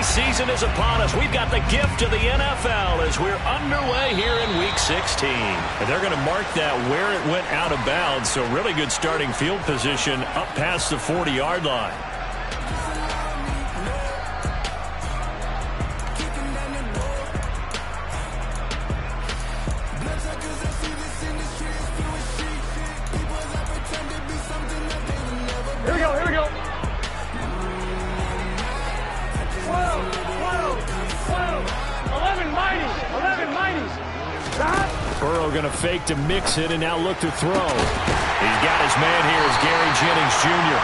season is upon us. We've got the gift of the NFL as we're underway here in Week 16. And they're going to mark that where it went out of bounds, so really good starting field position up past the 40-yard line. Here we go. Whoa. 11 mighties. Burrow going to fake to mix it and now look to throw. He's got his man here as Gary Jennings Jr.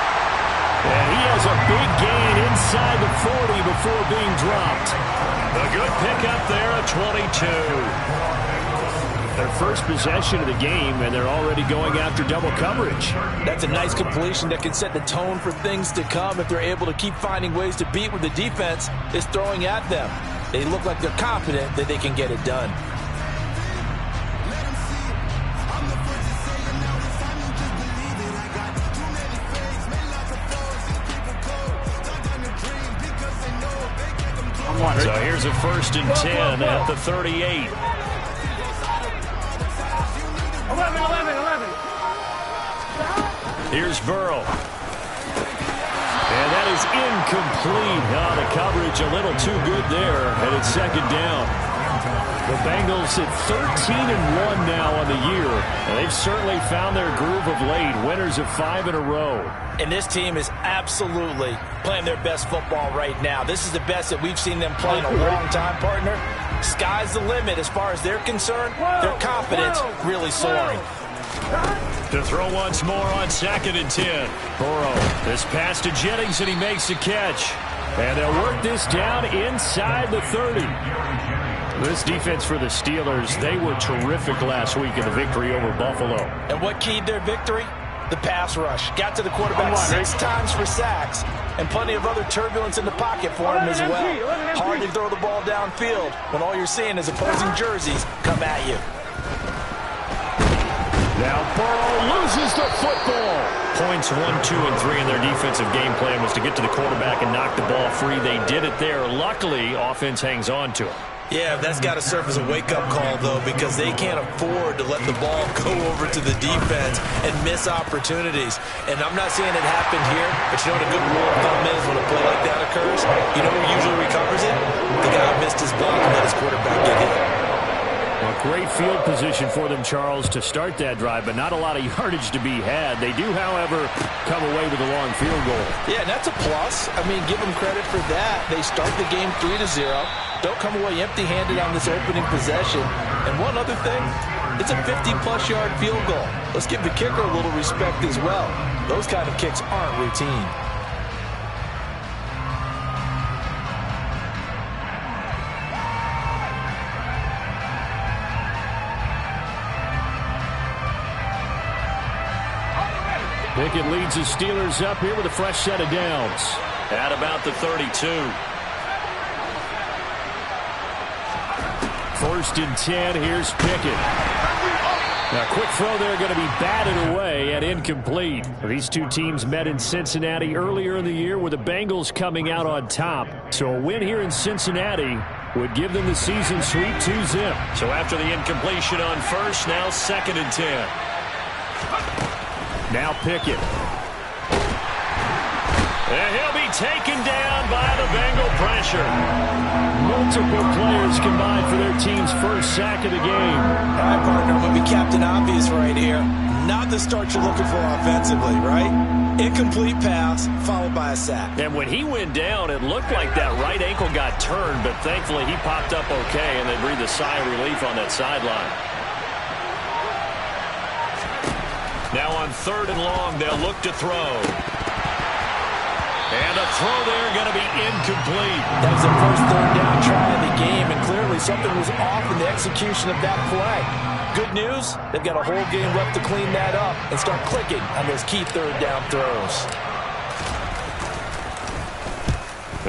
And he has a big gain inside the 40 before being dropped. A good pickup there at 22. Their first possession of the game, and they're already going after double coverage. That's a nice completion that can set the tone for things to come if they're able to keep finding ways to beat what the defense is throwing at them. They look like they're confident that they can get it done. So here's a 1st and 10 at the 38. 11. Here's Burrow. And that is incomplete. The coverage a little too good there, and it's 2nd down. The Bengals at 13-1 now on the year, and they've certainly found their groove of late. Winners of 5 in a row. And this team is absolutely playing their best football right now. This is the best that we've seen them play in a long time, partner. Sky's the limit as far as they're concerned. Their confidence really soaring. To throw once more on 2nd and 10. Burrow, this pass to Jennings, and he makes the catch. And they'll work this down inside the 30. This defense for the Steelers, they were terrific last week in the victory over Buffalo. And what keyed their victory? The pass rush. Got to the quarterback 6 times for sacks, and plenty of other turbulence in the pocket for him as well. Hard to throw the ball downfield when all you're seeing is opposing jerseys come at you. Now Burrow loses the football. Points 1, 2, and 3 in their defensive game plan was to get to the quarterback and knock the ball free. They did it there. Luckily, offense hangs on to it. Yeah, that's got to serve as a wake-up call, though, because they can't afford to let the ball go over to the defense and miss opportunities. And I'm not saying it happened here, but you know what a good rule of thumb is when a play like that occurs? You know who usually recovers it? The guy who missed his block and let his quarterback get hit. A great field position for them, Charles, to start that drive, but not a lot of yardage to be had. They do, however, come away with a long field goal. Yeah, and that's a plus. I mean, give them credit for that. They start the game 3-0. Don't come away empty-handed on this opening possession. And one other thing, it's a 50-plus yard field goal. Let's give the kicker a little respect as well. Those kind of kicks aren't routine. Pickett leads the Steelers up here with a fresh set of downs. At about the 32. 1st and 10, here's Pickett. Now, quick throw there going to be batted away and incomplete. These two teams met in Cincinnati earlier in the year with the Bengals coming out on top. So a win here in Cincinnati would give them the season sweep 2-zip. So after the incompletion on 1st, now 2nd and 10. Now Pickett. And he'll be taken down by the Bengal pressure. Multiple players combined for their team's first sack of the game. All right, partner, I'm going to be Captain Obvious right here. Not the start you're looking for offensively, right? Incomplete pass followed by a sack. And when he went down, it looked like that right ankle got turned, but thankfully he popped up okay, and they breathed a sigh of relief on that sideline. Now on 3rd and long, they'll look to throw. And a throw there going to be incomplete. That was the first 3rd down try of the game, and clearly something was off in the execution of that play. Good news, they've got a whole game left to clean that up and start clicking on those key 3rd down throws.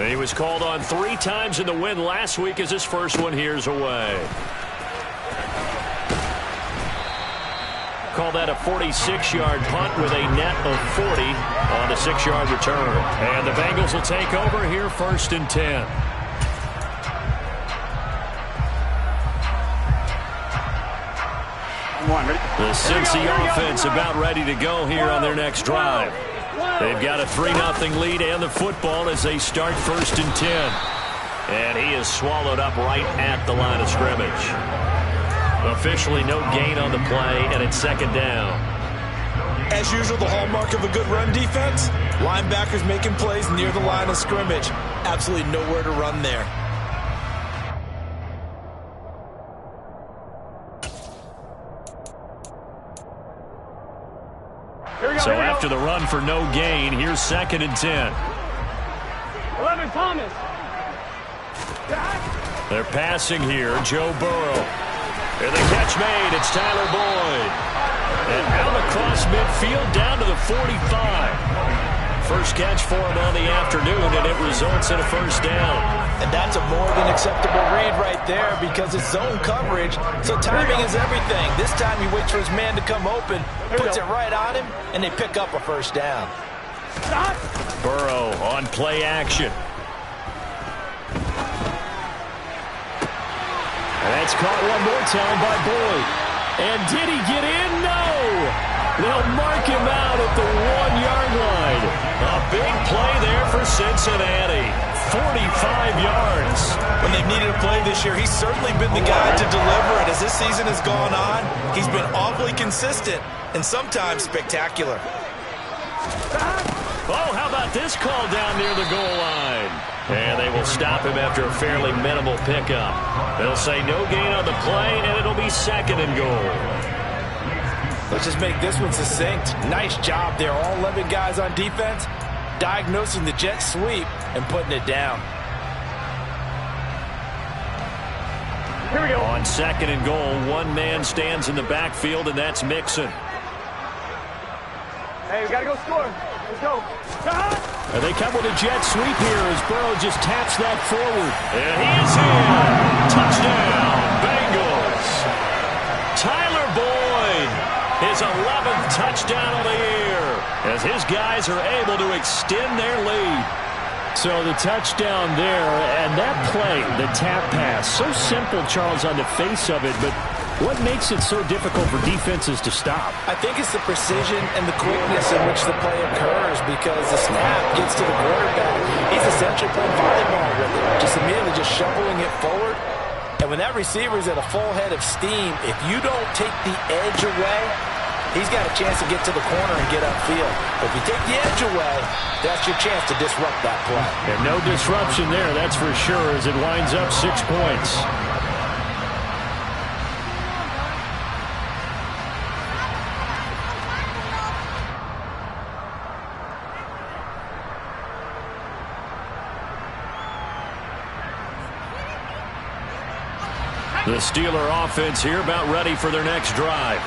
He was called on 3 times in the win last week as his first one here's away. Call that a 46-yard punt with a net of 40 on a 6-yard return. And the Bengals will take over here 1st and 10. The Cincy offense about ready to go here on their next drive. They've got a 3-0 lead and the football as they start 1st and 10. And he is swallowed up right at the line of scrimmage. Officially no gain on the play, and it's 2nd down. As usual, the hallmark of a good run defense, linebackers making plays near the line of scrimmage. Absolutely nowhere to run there. So after the run for no gain, here's 2nd and 10. 11, Thomas. They're passing here, Joe Burrow. And the catch made, it's Tyler Boyd. And out across midfield down to the 45. First catch for him on the afternoon, and it results in a 1st down. And that's a more than acceptable read right there because it's zone coverage, so timing is everything. This time he waits for his man to come open, puts it right on him, and they pick up a 1st down. Burrow on play action. And that's caught one more time by Boyd. And did he get in? No! They'll mark him out at the 1-yard line. A big play there for Cincinnati. 45 yards. When they've needed a play this year, he's certainly been the guy to deliver. And as this season has gone on, he's been awfully consistent and sometimes spectacular. Oh, how about this call down near the goal line? And they will stop him after a fairly minimal pickup. They'll say no gain on the play, and it'll be 2nd and goal. Let's just make this one succinct. Nice job there. All 11 guys on defense diagnosing the jet sweep and putting it down. Here we go. On 2nd and goal, one man stands in the backfield, and that's Mixon. Hey, we got to go score. Let's go. And they come with a jet sweep here as Burrow just taps that forward. And he is in. Touchdown, Bengals. Tyler Boyd, his 11th touchdown of the year, as his guys are able to extend their lead. So the touchdown there, and that play, the tap pass, so simple, Charles, on the face of it, but what makes it so difficult for defenses to stop? I think it's the precision and the quickness in which the play occurs because the snap gets to the quarterback. He's essentially playing volleyball with it, just immediately just shoveling it forward. And when that receiver's at a full head of steam, if you don't take the edge away, he's got a chance to get to the corner and get upfield. If you take the edge away, that's your chance to disrupt that play. And no disruption there, that's for sure, as it winds up 6 points. The Steeler offense here about ready for their next drive.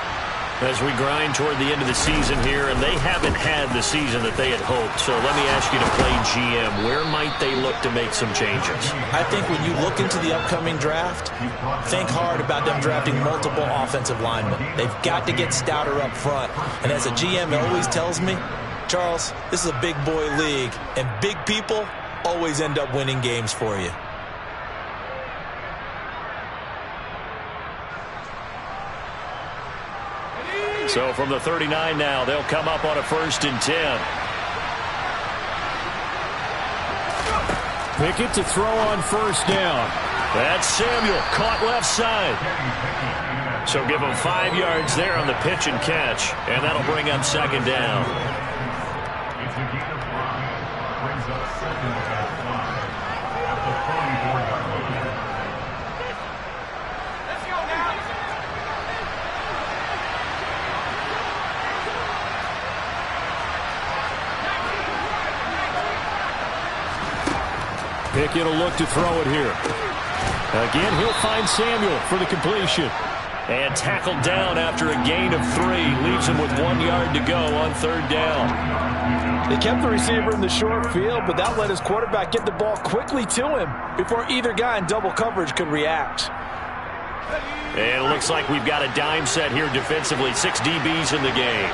As we grind toward the end of the season here, and they haven't had the season that they had hoped. So let me ask you to play GM. Where might they look to make some changes? I think when you look into the upcoming draft, think hard about them drafting multiple offensive linemen. They've got to get stouter up front. And as a GM, it always tells me, Charles, this is a big boy league, and big people always end up winning games for you. So from the 39 now, they'll come up on a 1st and 10. Pickett to throw on 1st down. That's Samuel, caught left side. So give him 5 yards there on the pitch and catch, and that'll bring up 2nd down. Pickett will look to throw it here. Again, he'll find Samuel for the completion. And tackled down after a gain of 3. Leaves him with 1 yard to go on 3rd down. They kept the receiver in the short field, but that let his quarterback get the ball quickly to him before either guy in double coverage could react. And it looks like we've got a dime set here defensively. 6 DBs in the game.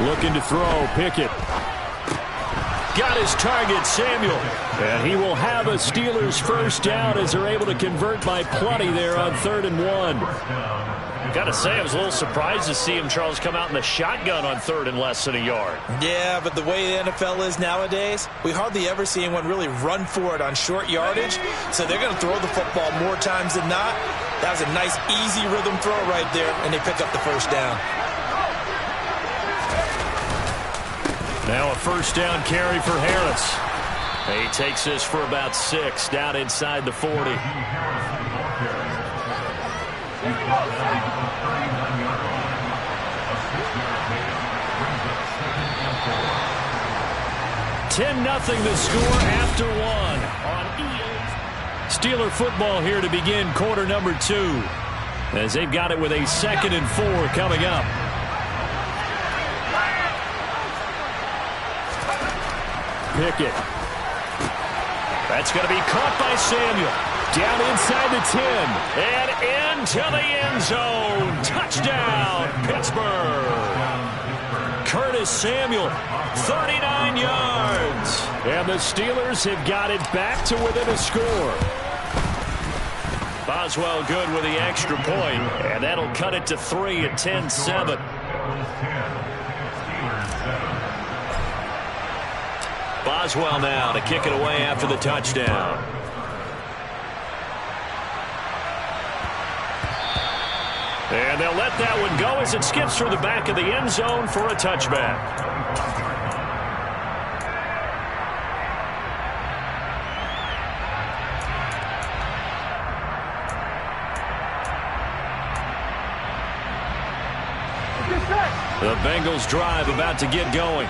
Looking to throw, Pickett. got his target, Samuel. And he will have a Steelers first down as they're able to convert by plenty there on 3rd and 1. Got to say, I was a little surprised to see him, Charles, come out in the shotgun on 3rd and less than a yard. Yeah, but the way the NFL is nowadays, we hardly ever see anyone really run for it on short yardage. So they're going to throw the football more times than not. That was a nice, easy rhythm throw right there, and they pick up the first down. Now a first down carry for Harris. He takes this for about 6 down inside the 40. 10-0 the score after 1 on EA. Steeler football here to begin quarter number 2 as they've got it with a 2nd and 4 coming up. Pickett. That's going to be caught by Samuel. Down inside the 10 and into the end zone. Touchdown, Pittsburgh. Curtis Samuel, 39 yards. And the Steelers have got it back to within a score. Boswell good with the extra point, and that'll cut it to 3 at 10-7. Boswell now to kick it away after the touchdown. And they'll let that one go as it skips through the back of the end zone for a touchback. The Bengals drive about to get going.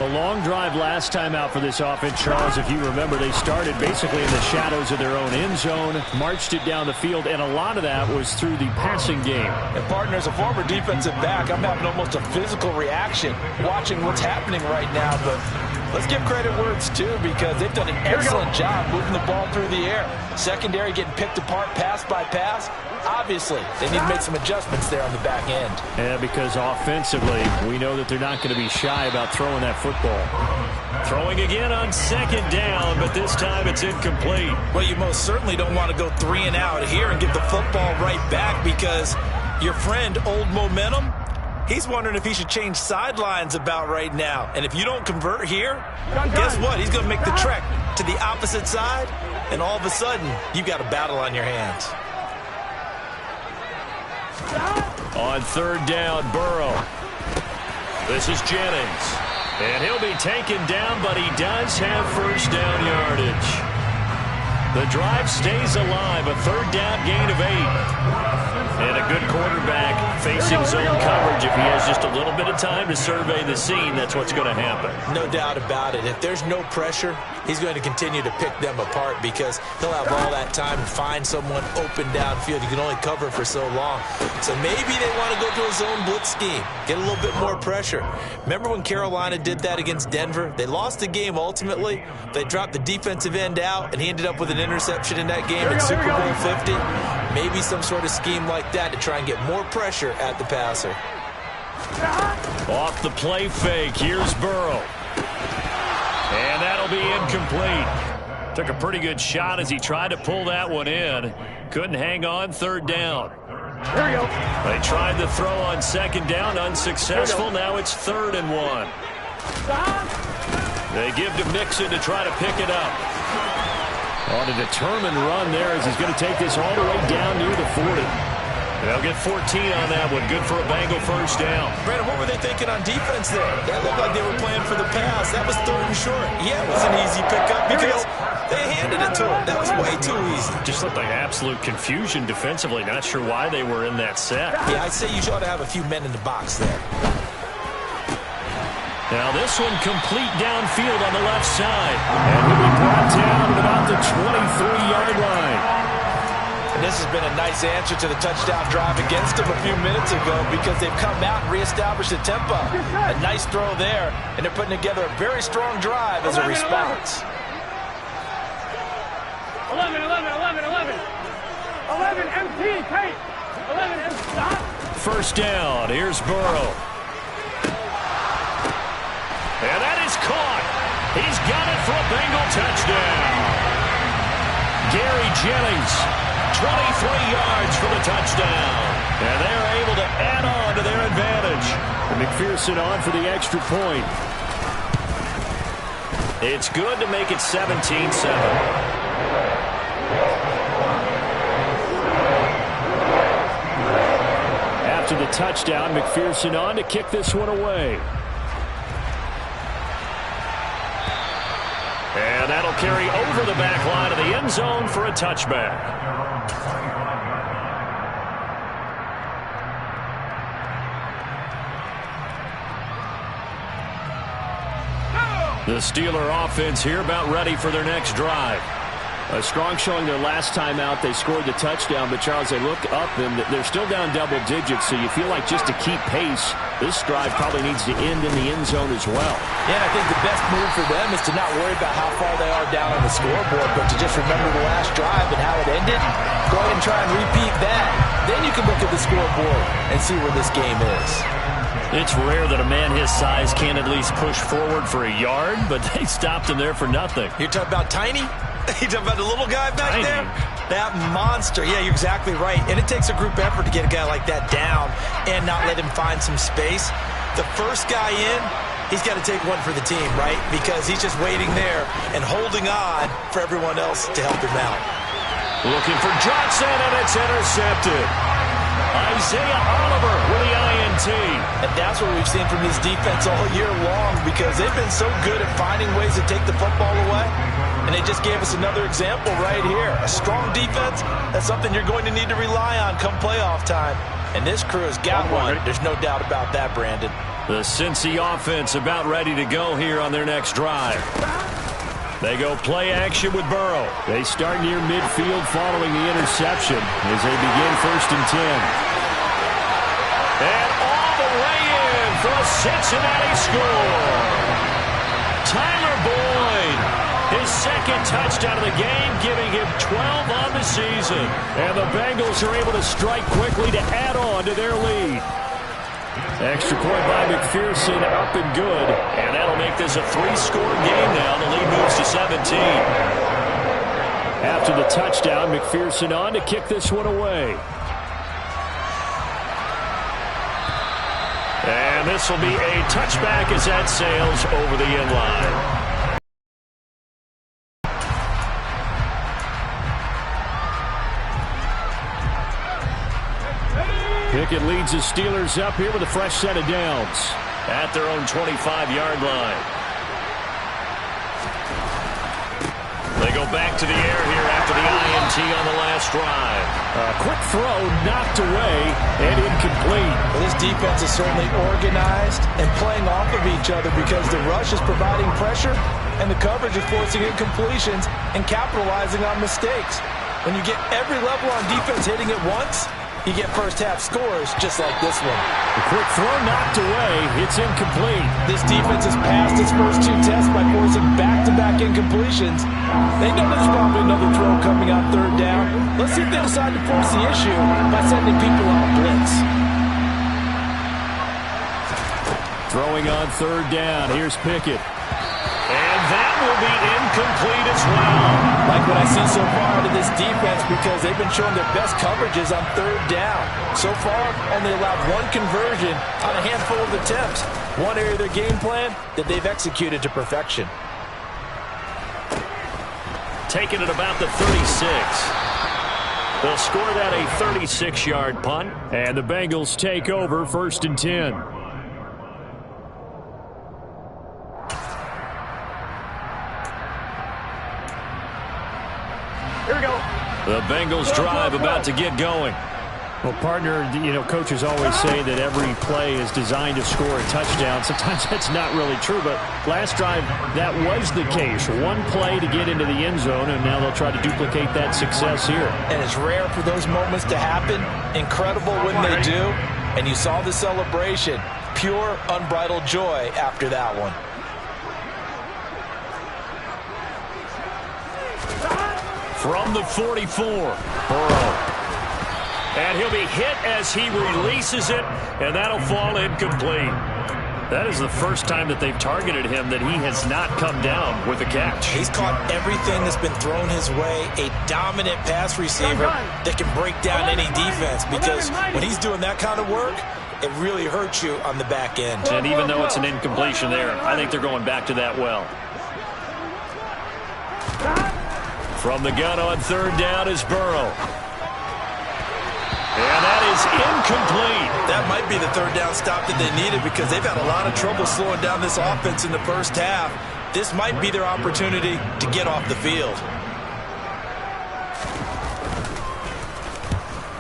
A long drive last time out for this offense, Charles. If you remember, they started basically in the shadows of their own end zone, marched it down the field, and a lot of that was through the passing game. And, partner, as a former defensive back, I'm having almost a physical reaction watching what's happening right now. But let's give credit where it's due because they've done an excellent job moving the ball through the air. Secondary getting picked apart pass by pass. Obviously, they need to make some adjustments there on the back end. Yeah, because offensively, we know that they're not going to be shy about throwing that football. Throwing again on 2nd down, but this time it's incomplete. Well, you most certainly don't want to go 3 and out here and get the football right back because your friend, Old Momentum, he's wondering if he should change sidelines about right now. And if you don't convert here, guess what? He's going to make the trek to the opposite side, and all of a sudden, you've got a battle on your hands. On 3rd down, Burrow. This is Jennings. And he'll be taken down, but he does have first down yardage. The drive stays alive, a 3rd down gain of 8. And a good quarterback facing zone coverage. If he has just a little bit of time to survey the scene, that's what's going to happen. No doubt about it. If there's no pressure, he's going to continue to pick them apart because he'll have all that time to find someone open downfield. You can only cover for so long. So maybe they want to go to a zone blitz scheme, get a little bit more pressure. Remember when Carolina did that against Denver? They lost the game ultimately. They dropped the defensive end out, and he ended up with an interception in that game in Super Bowl 50. Maybe some sort of scheme like that to try and get more pressure at the passer. Off the play fake, here's Burrow. And that'll be incomplete. Took a pretty good shot as he tried to pull that one in. Couldn't hang on 3rd down. Here we go. They tried the throw on 2nd down, unsuccessful. Now it's 3rd and 1. They give to Mixon to try to pick it up. On a determined run there as he's going to take this all the way down near the 40. They'll get 14 on that one. Good for a Bengal first down. Brandon, what were they thinking on defense there? That looked like they were playing for the pass. That was 3rd and short. Yeah, it was an easy pickup because they handed it to him. That was way too easy. Just looked like absolute confusion defensively. Not sure why they were in that set. Yeah, I'd say you ought to have a few men in the box there. Now this one complete downfield on the left side. And he'll be brought down at about the 23-yard line. And this has been a nice answer to the touchdown drive against them a few minutes ago because they've come out and reestablished the tempo. A nice throw there, and they're putting together a very strong drive as a response. 11, empty, Kate. 11, empty, stop. First down, here's Burrow. And that is caught. He's got it for a Bengal touchdown. Gary Jennings, 23 yards for the touchdown. And they're able to add on to their advantage. And McPherson on for the extra point. It's good to make it 17-7. After the touchdown, McPherson on to kick this one away. And that'll carry over the back line of the end zone for a touchback. The Steeler offense here about ready for their next drive. A strong showing their last time out. They scored the touchdown, but Charles, they look up and they're still down double digits, so you feel like just to keep pace, this drive probably needs to end in the end zone as well. Yeah, and I think the best move for them is to not worry about how far they are down on the scoreboard, but to just remember the last drive and how it ended. Go ahead and try and repeat that. Then you can look at the scoreboard and see where this game is. It's rare that a man his size can't at least push forward for a yard, but they stopped him there for nothing. You're talking about Tiny? You talking about the little guy back there? That monster. Yeah, you're exactly right. And it takes a group effort to get a guy like that down and not let him find some space. The first guy in, he's got to take one for the team, right? Because he's just waiting there and holding on for everyone else to help him out. Looking for Johnson, and it's intercepted. Isaiah Oliver with the INT. And that's what we've seen from this defense all year long, because they've been so good at finding ways to take the football away. And they just gave us another example right here. A strong defense, that's something you're going to need to rely on come playoff time. And this crew has got one. There's no doubt about that, Brandon. The Cincy offense about ready to go here on their next drive. They go play action with Burrow. They start near midfield following the interception as they begin 1st and 10. And all the way in for a Cincinnati score. Tyler Boyd, his second touchdown of the game, giving him 12 on the season. And the Bengals are able to strike quickly to add on to their lead. Extra point by McPherson, up and good. And that'll make this a 3-score game now. The lead moves to 17. After the touchdown, McPherson on to kick this one away. And this will be a touchback as that sails over the end line. Pickett leads the Steelers up here with a fresh set of downs. At their own 25-yard line. They go back to the air here after the INT on the last drive. A quick throw knocked away and incomplete. Well, this defense is certainly organized and playing off of each other because the rush is providing pressure and the coverage is forcing incompletions and capitalizing on mistakes. When you get every level on defense hitting at once, you get first-half scores just like this one. A quick throw knocked away. It's incomplete. This defense has passed its first 2 tests by forcing back-to-back incompletions. They know there's probably another throw coming on 3rd down. Let's see if they decide to force the issue by sending people on blitz. Throwing on 3rd down. Here's Pickett. And that will be incomplete as well. Like what I see so far out of this defense, because they've been showing their best coverages on 3rd down. So far, only allowed 1 conversion on a handful of attempts. One area of their game plan that they've executed to perfection. Taking it about the 36. They'll score that a 36-yard punt. And the Bengals take over 1st and 10. Here we go. The Bengals drive about to get going. Well, partner, coaches always say that every play is designed to score a touchdown. Sometimes that's not really true, but last drive, that was the case. 1 play to get into the end zone, and now they'll try to duplicate that success here. And it's rare for those moments to happen. Incredible when they do. And you saw the celebration. Pure, unbridled joy after that one. From the 44, Burrow. And he'll be hit as he releases it, and that'll fall incomplete. That is the first time that they've targeted him that he has not come down with a catch. He's caught everything that's been thrown his way. A dominant pass receiver that can break down any defense, because when he's doing that kind of work, it really hurts you on the back end. And even though it's an incompletion there, I think they're going back to that well. From the gun on third down is Burrow. And that is incomplete. That might be the third down stop that they needed, because they've had a lot of trouble slowing down this offense in the first half. This might be their opportunity to get off the field.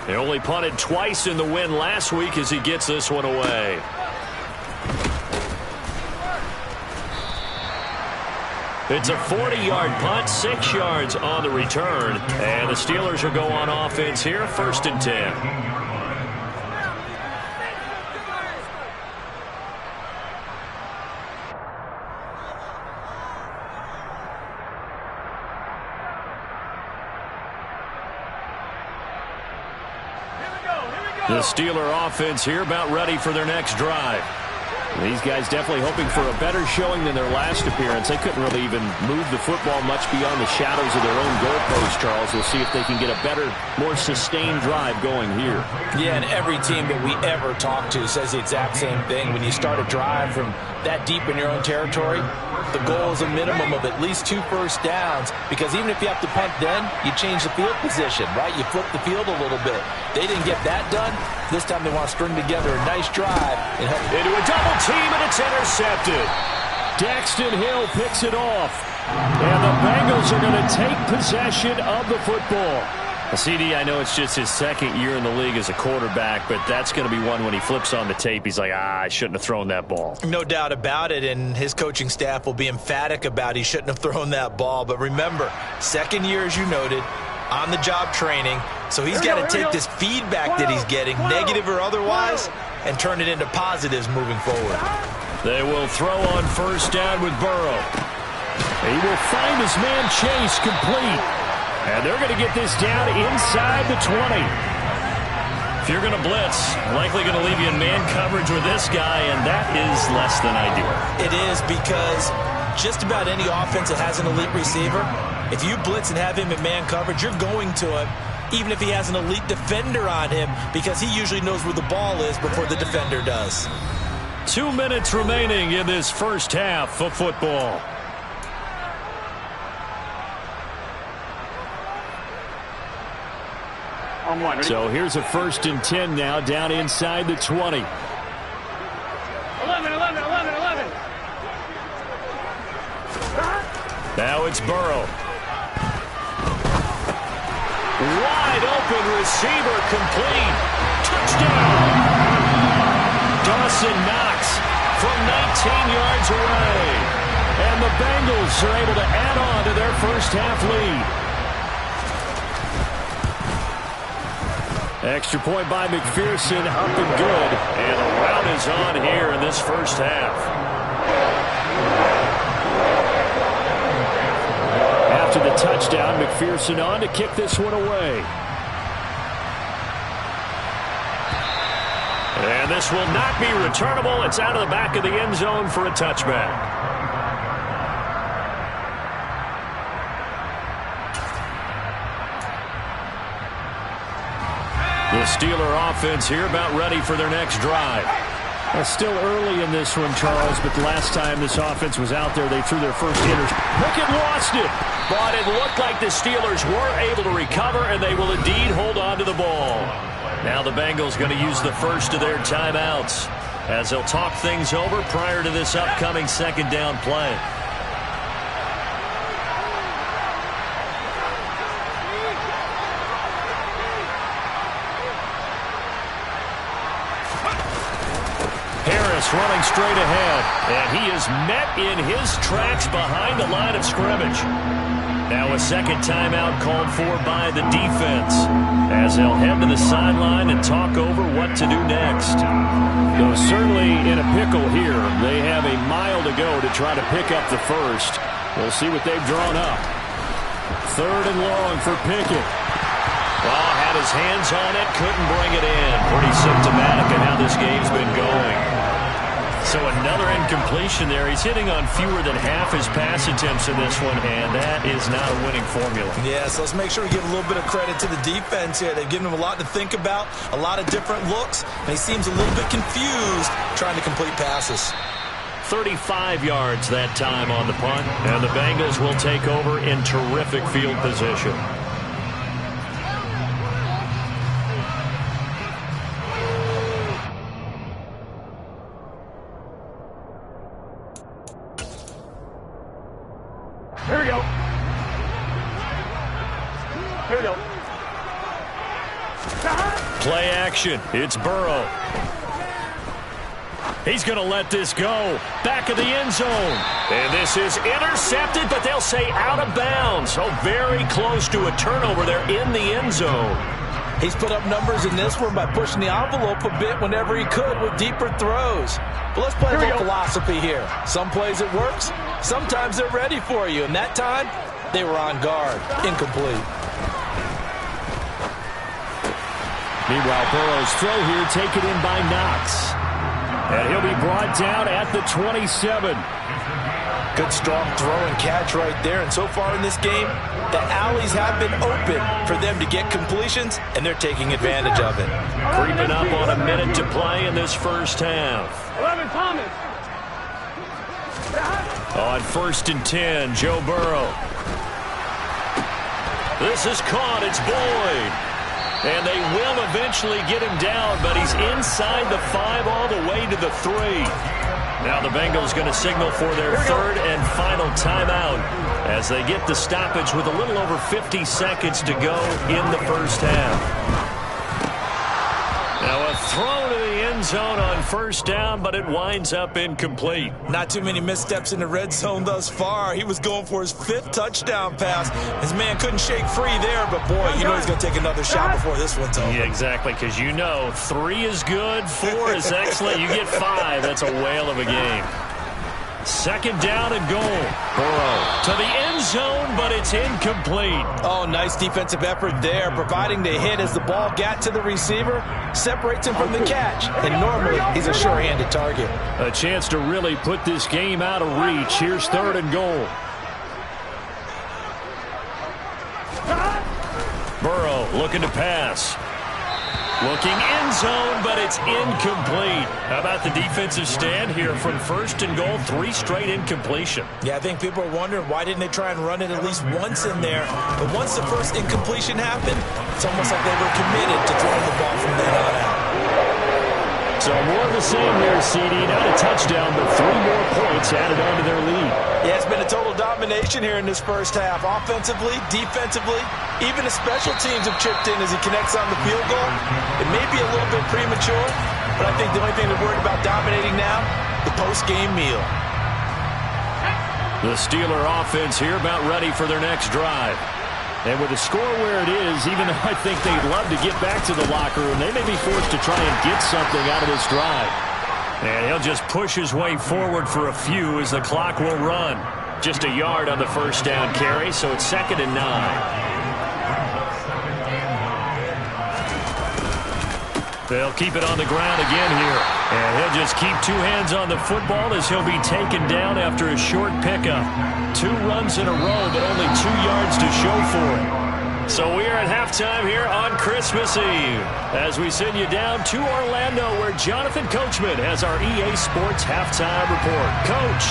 They only punted twice in the win last week as he gets this one away. It's a 40-yard punt, 6 yards on the return. And the Steelers will go on offense here, 1st and 10. The Steeler offense here about ready for their next drive. These guys definitely hoping for a better showing than their last appearance. They couldn't really even move the football much beyond the shadows of their own goalpost, Charles. We'll see if they can get a better, more sustained drive going here. Yeah, and every team that we ever talk to says the exact same thing. When you start a drive from that deep in your own territory, the goal is a minimum of at least 2 first downs, because even if you have to punt then, you change the field position, right? You flip the field a little bit. They didn't get that done. This time they want to string together a nice drive and help into a double team, and it's intercepted. Daxton Hill picks it off. And the Bengals are going to take possession of the football. CD, I know it's just his second year in the league as a quarterback, but that's going to be one when he flips on the tape, he's like, I shouldn't have thrown that ball. No doubt about it, and his coaching staff will be emphatic about he shouldn't have thrown that ball. But remember, second year, as you noted, on-the-job training, so he's got to take this feedback that he's getting, negative or otherwise, and turn it into positives moving forward. They will throw on first down with Burrow. He will find his man Chase complete. And they're going to get this down inside the 20. If you're going to blitz, likely going to leave you in man coverage with this guy, and that is less than ideal. It is, because just about any offense that has an elite receiver, if you blitz and have him in man coverage, you're going to him, even if he has an elite defender on him, because he usually knows where the ball is before the defender does. 2 minutes remaining in this first half of football. So here's a 1st and 10 now, down inside the 20. 11. Now it's Burrow. Wide open receiver, complete. Touchdown. Dawson Knox from 19 yards away. And the Bengals are able to add on to their first half lead. Extra point by McPherson, up and good. And the rout is on here in this first half. After the touchdown, McPherson on to kick this one away. And this will not be returnable. It's out of the back of the end zone for a touchback. The Steeler offense here about ready for their next drive. Still early in this one, Charles, but the last time this offense was out there, they threw their first interception. Pickett lost it, but it looked like the Steelers were able to recover, and they will indeed hold on to the ball. Now the Bengals going to use the first of their timeouts as they'll talk things over prior to this upcoming second down play. Running straight ahead, and he is met in his tracks behind the line of scrimmage. Now a second timeout called for by the defense as they'll head to the sideline and talk over what to do next. Though certainly in a pickle here, they have a mile to go to try to pick up the first. We'll see what they've drawn up. 3rd and long for Pickett. Well, had his hands on it, couldn't bring it in. Pretty symptomatic of how this game's been going. So another incompletion there. He's hitting on fewer than half his pass attempts in this one, and that is not a winning formula. Yeah, so let's make sure we give a little bit of credit to the defense here. They've given him a lot to think about, a lot of different looks, and he seems a little bit confused trying to complete passes. 35 yards that time on the punt, and the Bengals will take over in terrific field position. Here we go. Here we go. Play action. It's Burrow. He's going to let this go. Back of the end zone. And this is intercepted, but they'll say out of bounds. So very close to a turnover there in the end zone. He's put up numbers in this one by pushing the envelope a bit whenever he could with deeper throws. But let's play a little philosophy here. Some plays it works. Sometimes they're ready for you. And that time, they were on guard. Incomplete. Meanwhile, Burrow's throw here taken in by Knox. And he'll be brought down at the 27. Good, strong throw and catch right there. And so far in this game, the alleys have been open for them to get completions, and they're taking advantage of it. Creeping up on a minute to play in this first half. 11, Thomas. On 1st and 10, Joe Burrow. This is caught. It's Boyd. And they will eventually get him down, but he's inside the 5 all the way to the 3. Now the Bengals going to signal for their third and final timeout as they get the stoppage with a little over 50 seconds to go in the first half. Now a throw to the end zone on first down, but it winds up incomplete. Not too many missteps in the red zone thus far. He was going for his 5th touchdown pass. His man couldn't shake free there, but boy, you know he's going to take another shot before this one's over. Yeah, exactly, because you know 3 is good, 4 is excellent. You get 5. That's a whale of a game. 2nd down and goal. Burrow to the end zone, but it's incomplete. Oh, nice defensive effort there, providing the hit as the ball got to the receiver, separates him from the catch, and normally he's a sure-handed target. A chance to really put this game out of reach. Here's 3rd and goal. Burrow looking to pass. Looking end zone, but it's incomplete. How about the defensive stand here from 1st and goal? 3 straight incompletion. Yeah, I think people are wondering why didn't they try and run it at least once in there. But once the first incompletion happened, it's almost like they were committed to throwing the ball from then on out. So more of the same here, CD. Not a touchdown, but 3 more points added onto their lead. Yeah, it's been a total domination here in this first half. Offensively, defensively, even the special teams have chipped in as he connects on the field goal. It may be a little bit premature, but I think the only thing they're worried about dominating now, the post-game meal. The Steeler offense here about ready for their next drive. And with the score where it is, even though I think they'd love to get back to the locker room, they may be forced to try and get something out of this drive. And he'll just push his way forward for a few as the clock will run. Just a yard on the first down carry, so it's 2nd and 9. They'll keep it on the ground again here. And he'll just keep 2 hands on the football as he'll be taken down after a short pickup. 2 runs in a row, but only 2 yards to show for it. So we are at halftime here on Christmas Eve as we send you down to Orlando where Jonathan Coachman has our EA Sports Halftime Report. Coach.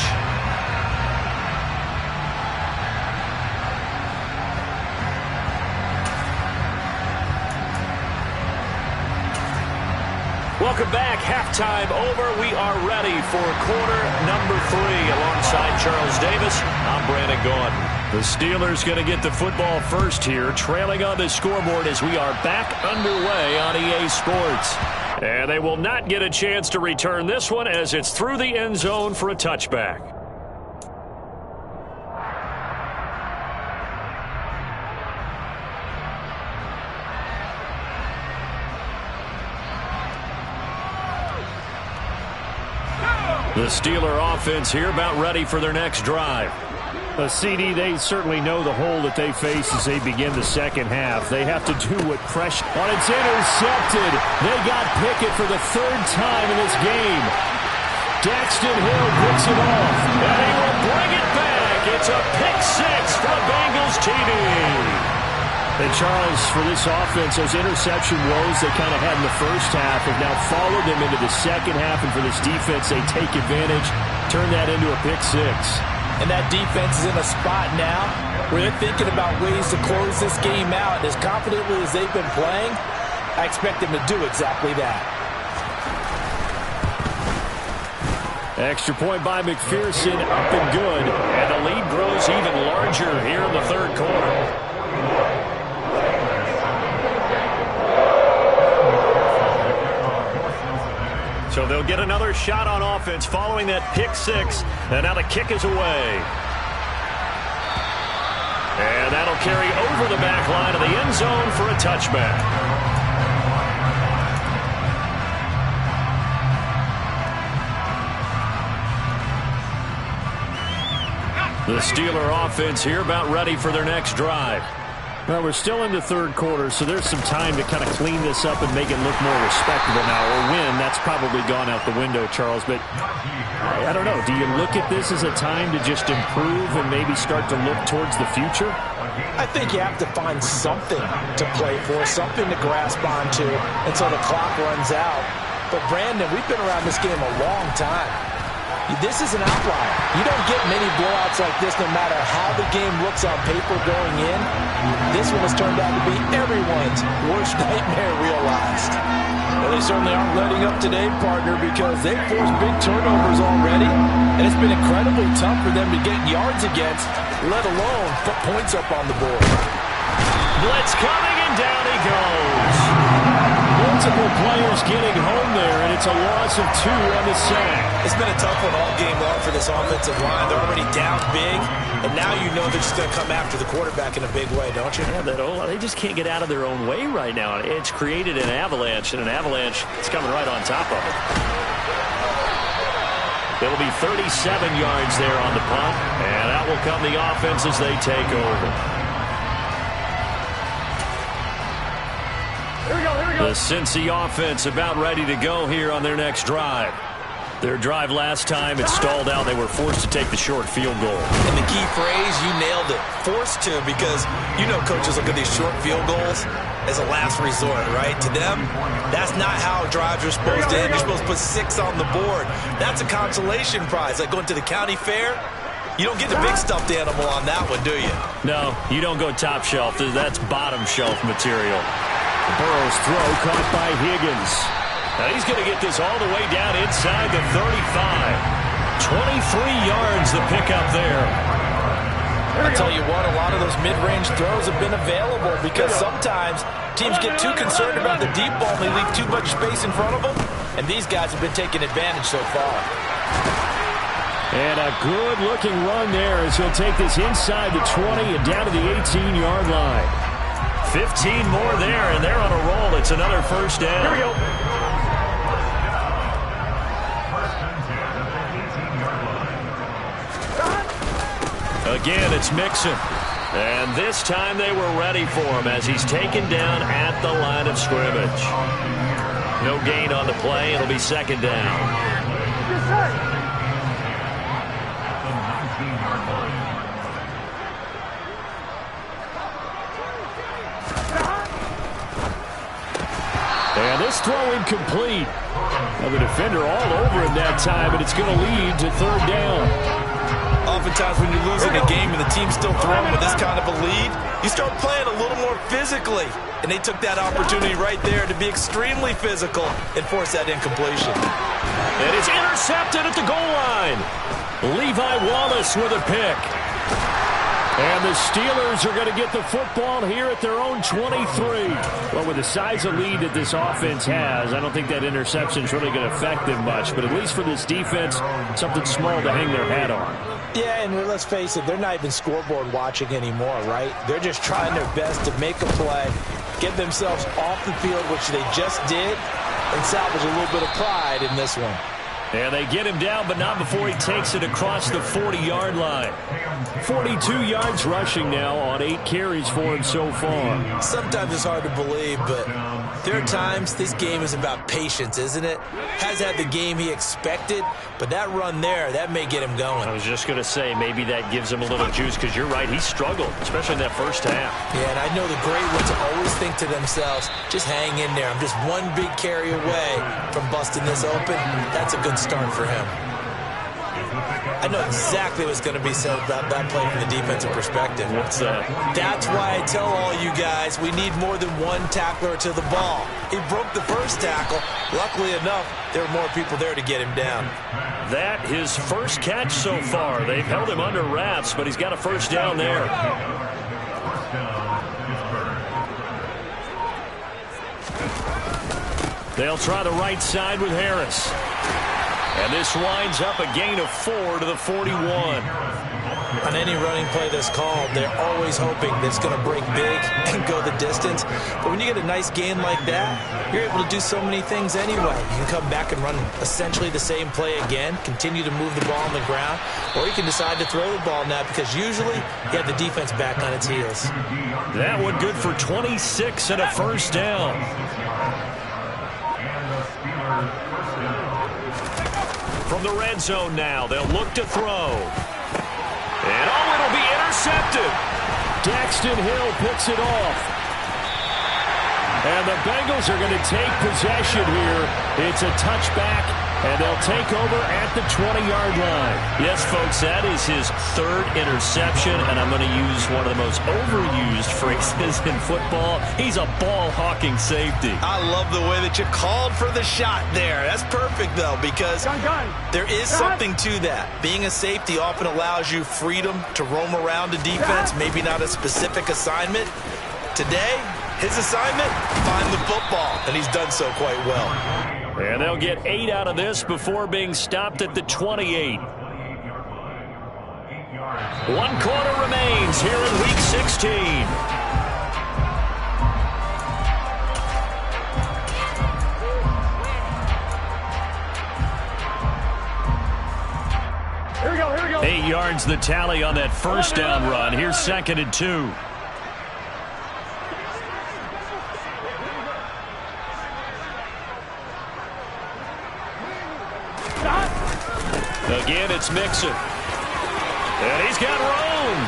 Welcome back. Halftime over. We are ready for quarter number 3. Alongside Charles Davis, I'm Brandon Gordon. The Steelers going to get the football first here, trailing on the scoreboard as we are back underway on EA Sports. And they will not get a chance to return this one as it's through the end zone for a touchback. The Steeler offense here about ready for their next drive. CD, they certainly know the hole that they face as they begin the second half. They have to do what pressure. On it's intercepted. They got Pickett for the 3rd time in this game. Daxton Hill picks it off. And he will bring it back. It's a pick six for the Bengals TD. And Charles, for this offense, those interception woes they kind of had in the first half have now followed them into the second half. And for this defense, they take advantage, turn that into a pick six. And that defense is in a spot now where they're thinking about ways to close this game out. As confidently as they've been playing, I expect them to do exactly that. Extra point by McPherson, up and good. And the lead grows even larger here in the third quarter. So they'll get another shot on offense following that pick six. And now the kick is away. And that'll carry over the back line of the end zone for a touchback. The Steeler offense here about ready for their next drive. Well, we're still in the third quarter, so there's some time to kind of clean this up and make it look more respectable now. Or win, that's probably gone out the window, Charles. But I don't know. Do you look at this as a time to just improve and maybe start to look towards the future? I think you have to find something to play for, something to grasp onto until the clock runs out. But, Brandon, we've been around this game a long time. This is an outlier. You don't get many blowouts like this no matter how the game looks on paper going in. This one has turned out to be everyone's worst nightmare realized. Well, they certainly aren't letting up today, partner, because they've forced big turnovers already, and it's been incredibly tough for them to get yards against, let alone put points up on the board. Blitz coming, and down he goes. Multiple players getting home there, and it's a loss of 2 on the sack. It's been a tough one all game long for this offensive line. They're already down big, and now you know they're just going to come after the quarterback in a big way, don't you? Yeah, they just can't get out of their own way right now. It's created an avalanche, and an avalanche is coming right on top of it. It'll be 37 yards there on the punt, and out will come the offense as they take over. The Cincy offense about ready to go here on their next drive. Their drive last time, it stalled out. They were forced to take the short field goal. And the key phrase, you nailed it. Forced to, because you know coaches look at these short field goals as a last resort, right? To them, that's not how drives are supposed to end. You're supposed to put 6 on the board. That's a consolation prize, like going to the county fair. You don't get the big stuffed animal on that one, do you? No, you don't go top shelf. That's bottom shelf material. Burrow's throw caught by Higgins. Now he's going to get this all the way down inside the 35. 23 yards the pickup there. I'll tell you what, a lot of those mid-range throws have been available because sometimes teams get too concerned about the deep ball and they leave too much space in front of them, and these guys have been taking advantage so far. And a good-looking run there as he'll take this inside the 20 and down to the 18-yard line. 15 more there, and they're on a roll. It's another first down. Here we go. Again, it's Mixon. And this time they were ready for him as he's taken down at the line of scrimmage. No gain on the play. It'll be second down. Yes, sir. And this throw incomplete. Well, the defender all over him that time, but it's going to lead to third down. Oftentimes when you're losing a game and the team's still throwing with this kind of a lead, you start playing a little more physically. And they took that opportunity right there to be extremely physical and force that incompletion. And it's intercepted at the goal line. Levi Wallace with a pick. And the Steelers are going to get the football here at their own 23. Well, with the size of lead that this offense has, I don't think that interception is really going to affect them much. But at least for this defense, something small to hang their hat on. Yeah, and let's face it, they're not even scoreboard watching anymore, right? They're just trying their best to make a play, get themselves off the field, which they just did, and salvage a little bit of pride in this one. And they get him down, but not before he takes it across the 40-yard line. 42 yards rushing now on 8 carries for him so far. Sometimes it's hard to believe, but There are times this game is about patience, isn't it? Has had the game he expected, but that run there, that may get him going. I was just going to say, maybe that gives him a little juice, because you're right, he struggled, especially in that first half. Yeah, and I know the great ones always think to themselves, just hang in there. I'm just one big carry away from busting this open. That's a good start for him. I know exactly what's going to be said about that play from the defensive perspective. What's that? That's why I tell all you guys we need more than one tackler to the ball. He broke the first tackle. Luckily enough, there were more people there to get him down. That his first catch so far. They've held him under wraps, but he's got a first down there. They'll try the right side with Harris. And this winds up a gain of 4 to the 41. On any running play that's called, they're always hoping that it's going to break big and go the distance. But when you get a nice gain like that, you're able to do so many things anyway. You can come back and run essentially the same play again, continue to move the ball on the ground, or you can decide to throw the ball now because usually you have the defense back on its heels. That one good for 26 and a first down. From the red zone now, they'll look to throw. And it'll be intercepted. Daxton Hill picks it off. And the Bengals are going to take possession here. It's a touchback, and they'll take over at the 20-yard line. Yes, folks, that is his third interception, and I'm going to use one of the most overused phrases in football. He's a ball-hawking safety. I love the way that you called for the shot there. That's perfect, though, because there is something to that. Being a safety often allows you freedom to roam around a defense, maybe not a specific assignment. Today, his assignment, find the football, and he's done so quite well. And they'll get 8 out of this before being stopped at the 28. 1 quarter remains here in Week 16. Here we go, here we go. 8 yards the tally on that first down run. Here's 2nd and 2. Again, it's Mixon. And he's got room.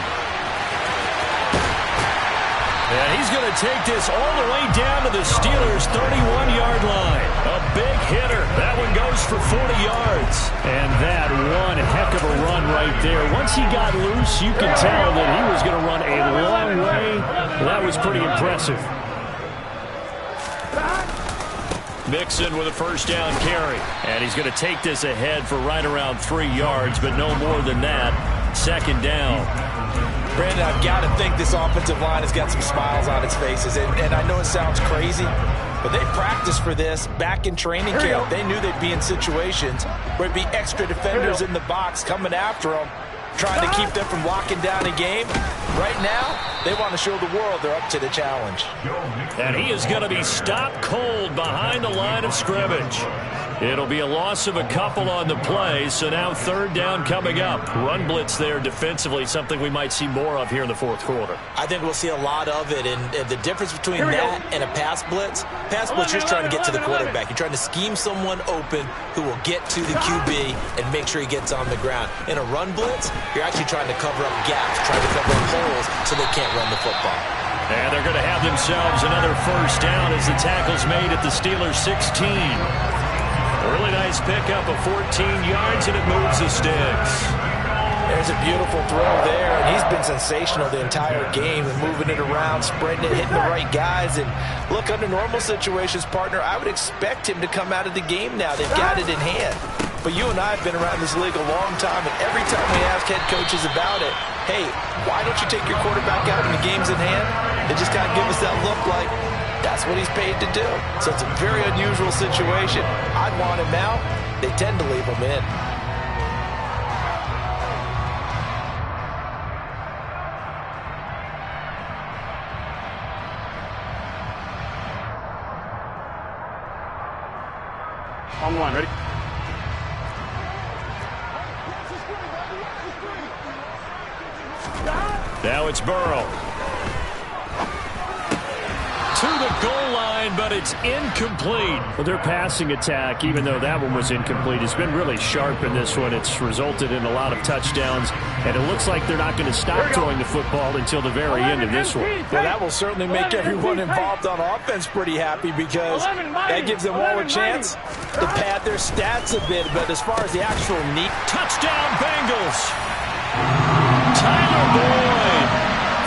And he's going to take this all the way down to the Steelers' 31-yard line. A big hitter. That one goes for 40 yards. And that one heck of a run right there. Once he got loose, you can tell that he was going to run a long way. That was pretty impressive. Mixon with a first down carry. And he's going to take this ahead for right around 3 yards, but no more than that. 2nd down. Brandon, I've got to think this offensive line has got some smiles on its faces. And I know it sounds crazy, but they practiced for this back in training camp. They knew they'd be in situations where it'd be extra defenders in the box coming after them, trying to keep them from locking down a game. Right now, they want to show the world they're up to the challenge. And he is going to be stopped cold behind the line of scrimmage. It'll be a loss of a couple on the play, so now 3rd down coming up. Run blitz there defensively, something we might see more of here in the 4th quarter. I think we'll see a lot of it, and the difference between that and a pass blitz, you're just trying to get to the quarterback. You're trying to scheme someone open who will get to the QB and make sure he gets on the ground. In a run blitz, you're actually trying to cover up gaps, trying to cover up holes so they can't run the football. And they're going to have themselves another first down as the tackle's made at the Steelers' 16. Really nice pickup of 14 yards, and it moves the sticks. There's a beautiful throw there, and he's been sensational the entire game and moving it around, spreading it, hitting the right guys. And look, under normal situations, partner, I would expect him to come out of the game now. They've got it in hand. But you and I have been around this league a long time, and every time we ask head coaches about it, hey, why don't you take your quarterback out when the game's in hand? They just kind of give us that look like, that's what he's paid to do. So it's a very unusual situation. I'd want him out. They tend to leave him in. On one, ready? Now it's Burrow. To the goal line, but it's incomplete. Well, their passing attack, even though that one was incomplete, has been really sharp in this one. It's resulted in a lot of touchdowns, and it looks like they're not going to stop throwing the football until the very end of this one. Well, that will certainly make everyone involved on offense pretty happy because that gives them all a chance to pad their stats a bit. But as far as the actual neat touchdown, Bengals. Tyler Boyd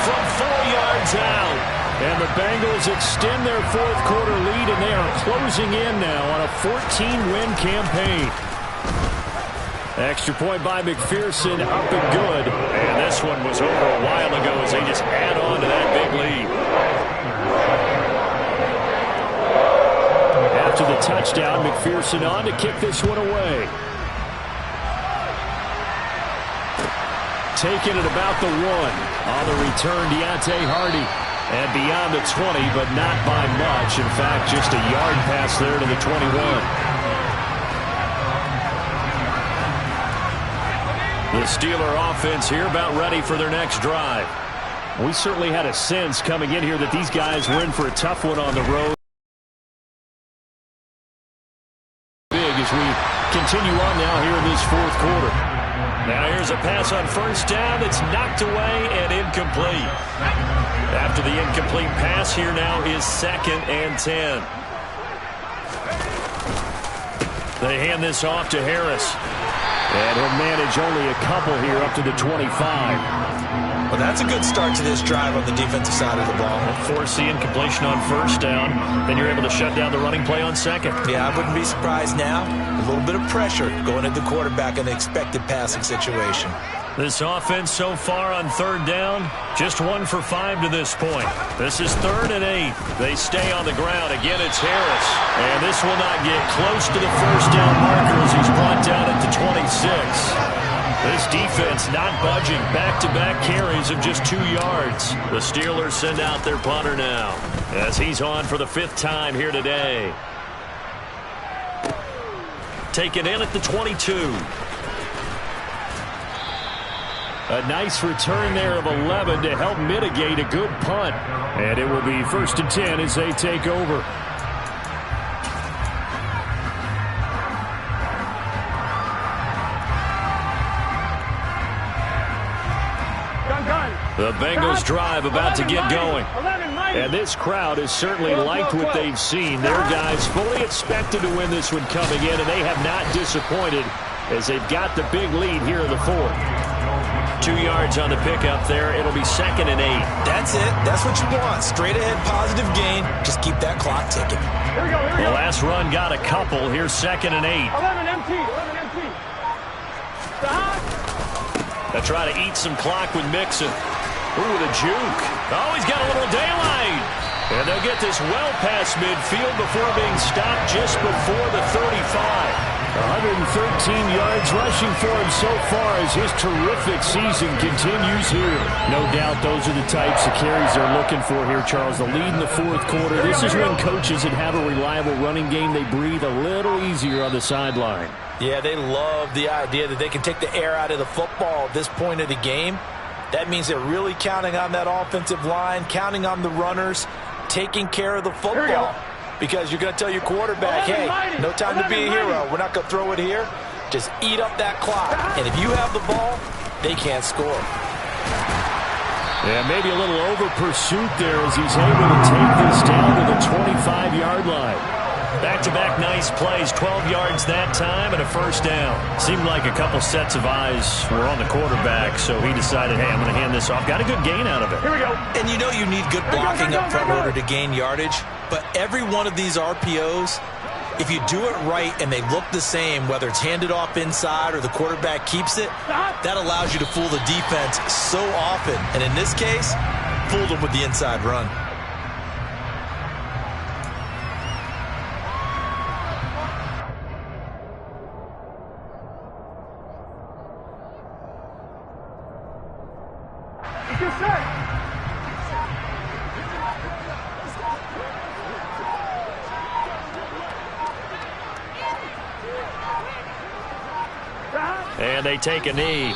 from 4 yards out. And the Bengals extend their fourth quarter lead, and they are closing in now on a 14-win campaign. Extra point by McPherson, up and good. And this one was over a while ago as they just add on to that big lead. After the touchdown, McPherson on to kick this one away. Taking it about the 1. On the return, Deontay Hardy. And beyond the 20, but not by much. In fact, just a yard pass there to the 21. The Steeler offense here about ready for their next drive. We certainly had a sense coming in here that these guys were in for a tough one on the road. Big as we continue on now here in this fourth quarter. Now here's a pass on first down that's knocked away and incomplete. After the incomplete pass, here now is 2nd and 10. They hand this off to Harris. And he'll manage only a couple here up to the 25. Well, that's a good start to this drive on the defensive side of the ball. Force the incompletion on first down. Then you're able to shut down the running play on second. Yeah, I wouldn't be surprised now. A little bit of pressure going at the quarterback in the expected passing situation. This offense so far on third down, just 1 for 5 to this point. This is 3rd and 8. They stay on the ground. Again, it's Harris. And this will not get close to the first down marker as he's brought down at the 26. This defense not budging. Back-to-back carries of just 2 yards. The Steelers send out their punter now as he's on for the 5th time here today. Taken in at the 22. A nice return there of 11 to help mitigate a good punt. And it will be 1st and 10 as they take over. The Bengals drive about to get going. And this crowd has certainly liked what they've seen. Their guys fully expected to win this one coming in, and they have not disappointed as they've got the big lead here in the 4th. 2 yards on the pickup there. It'll be 2nd and 8. That's it. That's what you want. Straight ahead, positive gain. Just keep that clock ticking. Here we go. The last run got a couple. Here's 2nd and 8. 11 empty. 11 empty. Stop. They try to eat some clock with Mixon. Ooh, the juke. Oh, he's got a little daylight. And they'll get this well past midfield before being stopped just before the 35. 113 yards rushing for him so far as his terrific season continues here. No doubt those are the types of carries they're looking for here, Charles. The lead in the 4th quarter. This is when coaches that have a reliable running game, they breathe a little easier on the sideline. Yeah, they love the idea that they can take the air out of the football at this point of the game. That means they're really counting on that offensive line, counting on the runners, taking care of the football. Because you're going to tell your quarterback, hey, no time to be a hero. We're not going to throw it here. Just eat up that clock. And if you have the ball, they can't score. Yeah, maybe a little over pursuit there as he's able to take this down to the 25-yard line. Back-to-back nice plays, 12 yards that time and a first down. Seemed like a couple sets of eyes were on the quarterback, so he decided, hey, I'm going to hand this off. Got a good gain out of it. Here we go. And you know you need good blocking up front in order to gain yardage, but every one of these RPOs, if you do it right and they look the same, whether it's handed off inside or the quarterback keeps it, that allows you to fool the defense so often. And in this case, fooled them with the inside run. And they take a knee.